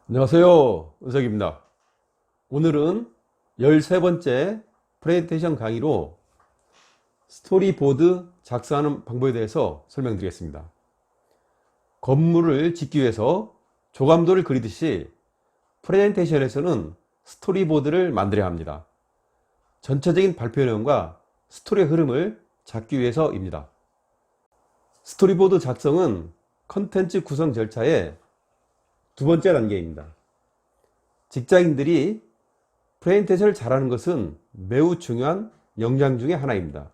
안녕하세요, 은석입니다. 오늘은 13번째 프레젠테이션 강의로 스토리보드 작성하는 방법에 대해서 설명드리겠습니다. 건물을 짓기 위해서 조감도를 그리듯이 프레젠테이션에서는 스토리보드를 만들어야 합니다. 전체적인 발표 내용과 스토리의 흐름을 잡기 위해서입니다. 스토리보드 작성은 컨텐츠 구성 절차의 두 번째 단계입니다. 직장인들이 프레젠테이션을 잘하는 것은 매우 중요한 역량 중에 하나입니다.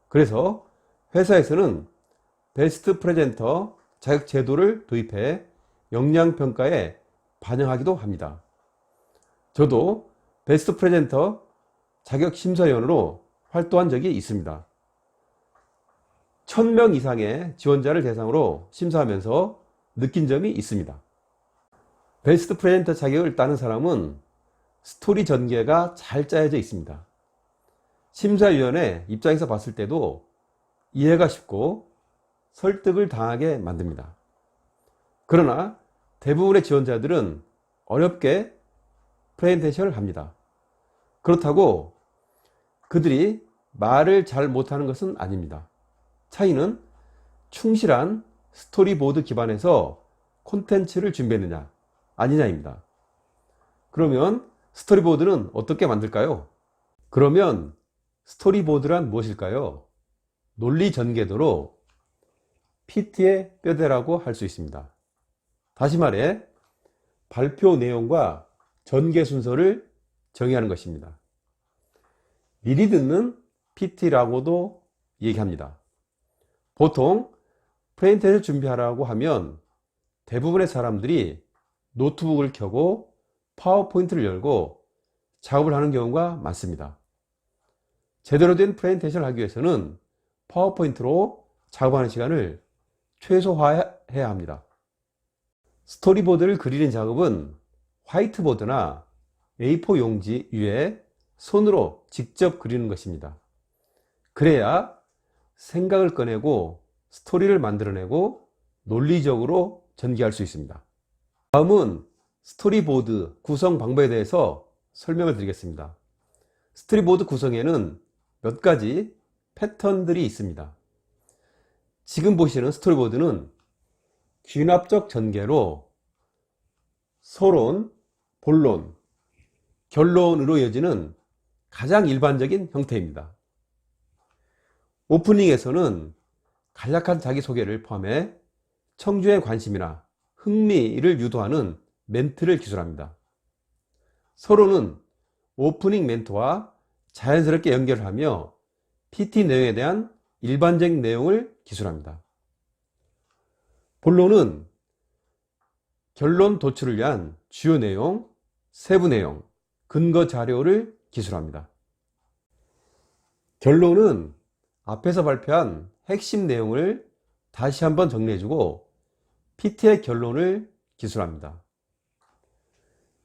그래서 회사에서는 베스트 프레젠터 자격 제도를 도입해 역량 평가에 반영하기도 합니다. 저도 베스트 프레젠터 자격 심사위원으로 활동한 적이 있습니다. 1000명 이상의 지원자를 대상으로 심사하면서 느낀 점이 있습니다. 베스트 프레젠터 자격을 따는 사람은 스토리 전개가 잘 짜여져 있습니다. 심사위원의 입장에서 봤을 때도 이해가 쉽고 설득을 당하게 만듭니다. 그러나 대부분의 지원자들은 어렵게 프레젠테이션을 합니다. 그렇다고 그들이 말을 잘 못하는 것은 아닙니다. 차이는 충실한 스토리보드 기반에서 콘텐츠를 준비했느냐 아니냐입니다. 그러면 스토리보드는 어떻게 만들까요? 그러면 스토리보드란 무엇일까요? 논리 전개도로 PT의 뼈대라고 할 수 있습니다. 다시 말해 발표 내용과 전개 순서를 정의하는 것입니다. 미리 듣는 PT라고도 얘기합니다. 보통 프레젠테이션을 준비하라고 하면 대부분의 사람들이 노트북을 켜고 파워포인트를 열고 작업을 하는 경우가 많습니다. 제대로 된 프레젠테이션을 하기 위해서는 파워포인트로 작업하는 시간을 최소화해야 합니다. 스토리보드를 그리는 작업은 화이트보드나 A4 용지 위에 손으로 직접 그리는 것입니다. 그래야 생각을 꺼내고 스토리를 만들어내고 논리적으로 전개할 수 있습니다. 다음은 스토리보드 구성 방법에 대해서 설명을 드리겠습니다. 스토리보드 구성에는 몇 가지 패턴들이 있습니다. 지금 보시는 스토리보드는 귀납적 전개로 서론, 본론, 결론으로 이어지는 가장 일반적인 형태입니다. 오프닝에서는 간략한 자기소개를 포함해 청중의 관심이나 흥미를 유도하는 멘트를 기술합니다. 서론은 오프닝 멘트와 자연스럽게 연결을 하며 PT 내용에 대한 일반적인 내용을 기술합니다. 본론은 결론 도출을 위한 주요 내용, 세부 내용, 근거 자료를 기술합니다. 결론은 앞에서 발표한 핵심 내용을 다시 한번 정리해주고 PT의 결론을 기술합니다.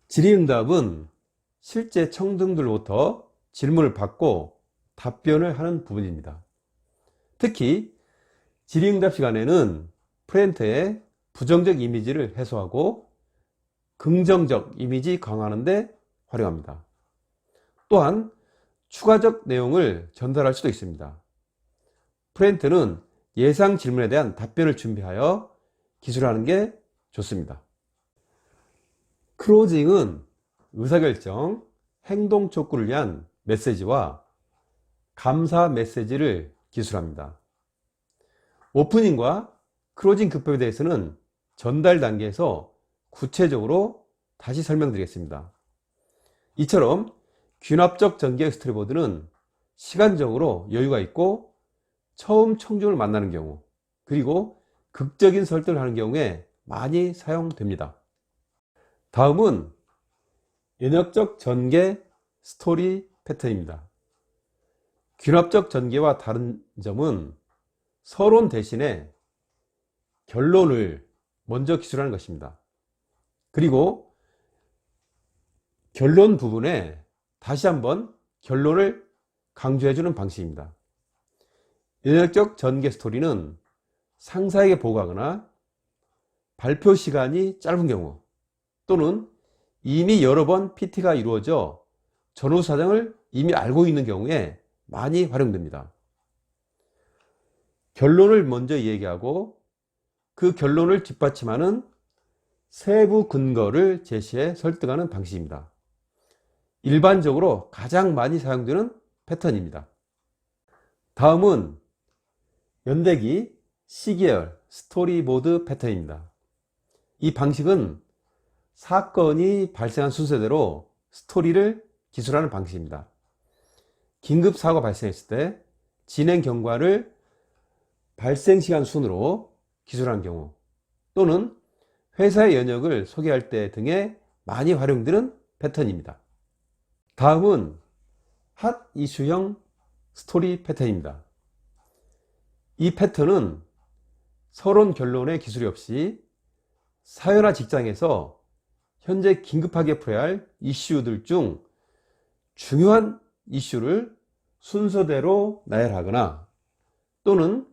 질의응답은 실제 청중들로부터 질문을 받고 답변을 하는 부분입니다. 특히 질의응답 시간에는 프레젠터의 부정적 이미지를 해소하고 긍정적 이미지 강화하는 데 활용합니다. 또한 추가적 내용을 전달할 수도 있습니다. 프레젠터는 예상 질문에 대한 답변을 준비하여 기술하는 게 좋습니다. 클로징은 의사결정, 행동 촉구를 위한 메시지와 감사 메시지를 기술합니다. 오프닝과 클로징 기법에 대해서는 전달 단계에서 구체적으로 다시 설명드리겠습니다. 이처럼 귀납적 전개 스토리보드는 시간적으로 여유가 있고 처음 청중을 만나는 경우 그리고 극적인 설득을 하는 경우에 많이 사용됩니다. 다음은 연역적 전개 스토리 패턴입니다. 귀납적 전개와 다른 점은 서론 대신에 결론을 먼저 기술하는 것입니다. 그리고 결론 부분에 다시 한번 결론을 강조해주는 방식입니다. 연역적 전개 스토리는 상사에게 보고하거나 발표 시간이 짧은 경우 또는 이미 여러 번 PT가 이루어져 전후 사정을 이미 알고 있는 경우에 많이 활용됩니다. 결론을 먼저 얘기하고 그 결론을 뒷받침하는 세부 근거를 제시해 설득하는 방식입니다. 일반적으로 가장 많이 사용되는 패턴입니다. 다음은 연대기 시계열 스토리보드 패턴입니다. 이 방식은 사건이 발생한 순서대로 스토리를 기술하는 방식입니다. 긴급 사고가 발생했을 때 진행 경과를 발생 시간 순으로 기술하는 경우, 또는 회사의 연역을 소개할 때 등에 많이 활용되는 패턴입니다. 다음은 핫 이슈형 스토리 패턴입니다. 이 패턴은 서론 결론의 기술이 없이 사회나 직장에서 현재 긴급하게 풀어야 할 이슈들 중 중요한 이슈를 순서대로 나열하거나, 또는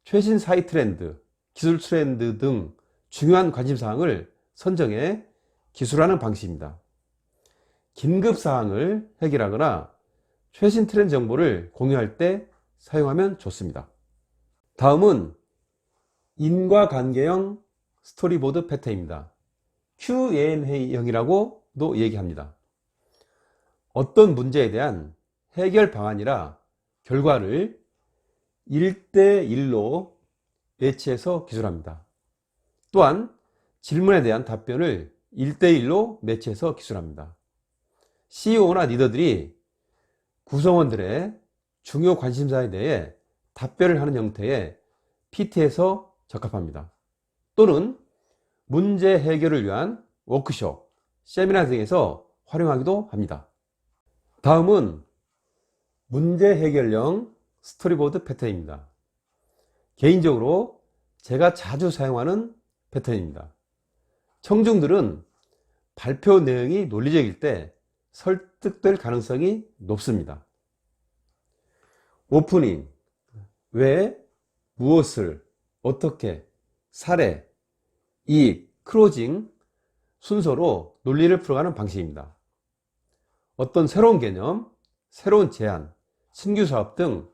최신 사회 트렌드, 기술 트렌드 등 중요한 관심사항을 선정해 기술하는 방식입니다. 긴급사항을 해결하거나 최신 트렌드 정보를 공유할 때 사용하면 좋습니다. 다음은 인과관계형 스토리보드 패턴입니다. Q&A형이라고도 얘기합니다. 어떤 문제에 대한 해결 방안이라 결과를 1대1로 매치해서 기술합니다. 또한 질문에 대한 답변을 1대1로 매치해서 기술합니다. CEO나 리더들이 구성원들의 중요 관심사에 대해 답변을 하는 형태의 PT에서 적합합니다. 또는 문제 해결을 위한 워크숍, 세미나 등에서 활용하기도 합니다. 다음은 문제 해결형 스토리보드 패턴입니다. 개인적으로 제가 자주 사용하는 패턴입니다. 청중들은 발표 내용이 논리적일 때 설득될 가능성이 높습니다. 오프닝, 왜, 무엇을, 어떻게, 사례, 이익, 클로징 순서로 논리를 풀어가는 방식입니다. 어떤 새로운 개념, 새로운 제안, 신규 사업 등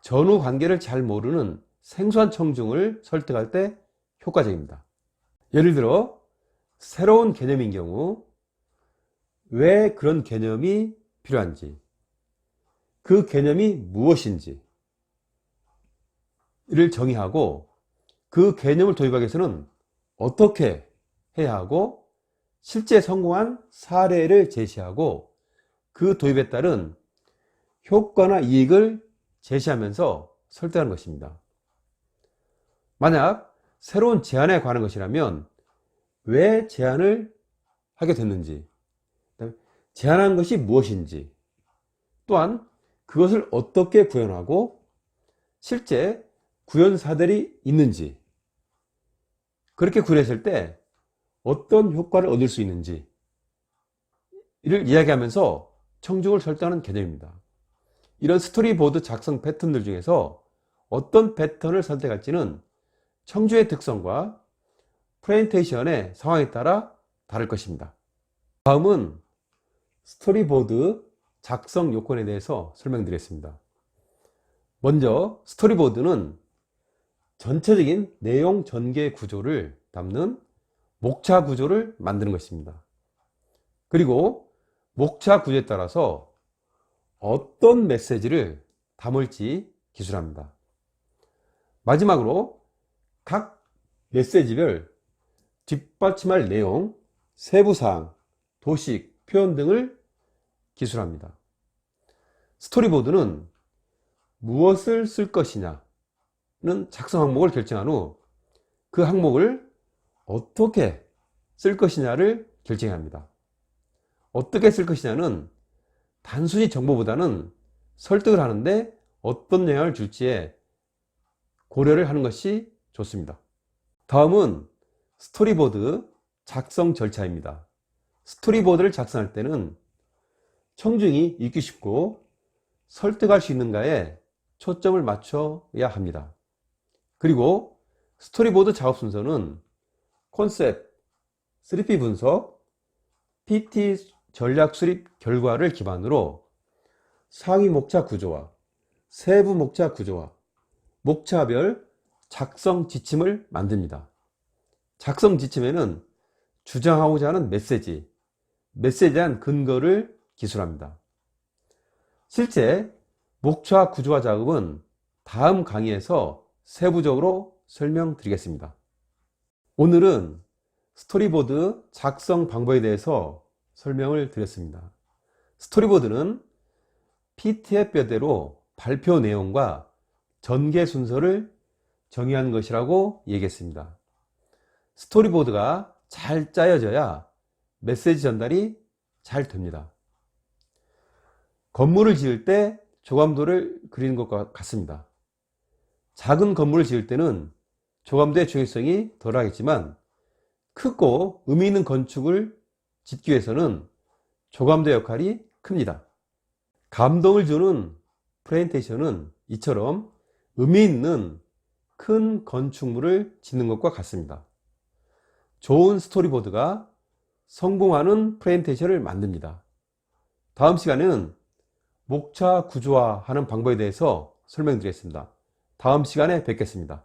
전후 관계를 잘 모르는 생소한 청중을 설득할 때 효과적입니다. 예를 들어 새로운 개념인 경우 왜 그런 개념이 필요한지, 그 개념이 무엇인지 를 정의하고, 그 개념을 도입하기 위해서는 어떻게 해야 하고, 실제 성공한 사례를 제시하고 그 도입에 따른 효과나 이익을 제시하면서 설득하는 것입니다. 만약 새로운 제안에 관한 것이라면 왜 제안을 하게 됐는지, 제안한 것이 무엇인지, 또한 그것을 어떻게 구현하고 실제 구현 사례들이 있는지, 그렇게 구현했을 때 어떤 효과를 얻을 수 있는지 이를 이야기하면서 청중을 설득하는 개념입니다. 이런 스토리보드 작성 패턴들 중에서 어떤 패턴을 선택할지는 청중의 특성과 프레젠테이션의 상황에 따라 다를 것입니다. 다음은 스토리보드 작성 요건에 대해서 설명드리겠습니다. 먼저 스토리보드는 전체적인 내용 전개 구조를 담는 목차 구조를 만드는 것입니다. 그리고 목차 구조에 따라서 어떤 메시지를 담을지 기술합니다. 마지막으로 각 메시지별 뒷받침할 내용, 세부사항, 도식, 표현 등을 기술합니다. 스토리보드는 무엇을 쓸 것이냐는 작성 항목을 결정한 후 그 항목을 어떻게 쓸 것이냐를 결정해야 합니다. 어떻게 쓸 것이냐는 단순히 정보보다는 설득을 하는데 어떤 영향을 줄지에 고려를 하는 것이 좋습니다. 다음은 스토리보드 작성 절차입니다. 스토리보드를 작성할 때는 청중이 읽기 쉽고 설득할 수 있는가에 초점을 맞춰야 합니다. 그리고 스토리보드 작업 순서는 컨셉, 3P 분석, PT 전략 수립 결과를 기반으로 상위 목차 구조와 세부 목차 구조와 목차별 작성 지침을 만듭니다. 작성 지침에는 주장하고자 하는 메시지에 대한 근거를 기술합니다. 실제 목차 구조화 작업은 다음 강의에서 세부적으로 설명드리겠습니다. 오늘은 스토리보드 작성 방법에 대해서 설명을 드렸습니다. 스토리보드는 PT의 뼈대로 발표 내용과 전개 순서를 정의하는 것이라고 얘기했습니다. 스토리보드가 잘 짜여져야 메시지 전달이 잘 됩니다. 건물을 지을 때 조감도를 그리는 것과 같습니다. 작은 건물을 지을 때는 조감도의 중요성이 덜하겠지만 크고 의미 있는 건축을 짓기 위해서는 조감도 역할이 큽니다. 감동을 주는 프레젠테이션은 이처럼 의미 있는 큰 건축물을 짓는 것과 같습니다. 좋은 스토리보드가 성공하는 프레젠테이션을 만듭니다. 다음 시간에는 목차 구조화하는 방법에 대해서 설명드리겠습니다. 다음 시간에 뵙겠습니다.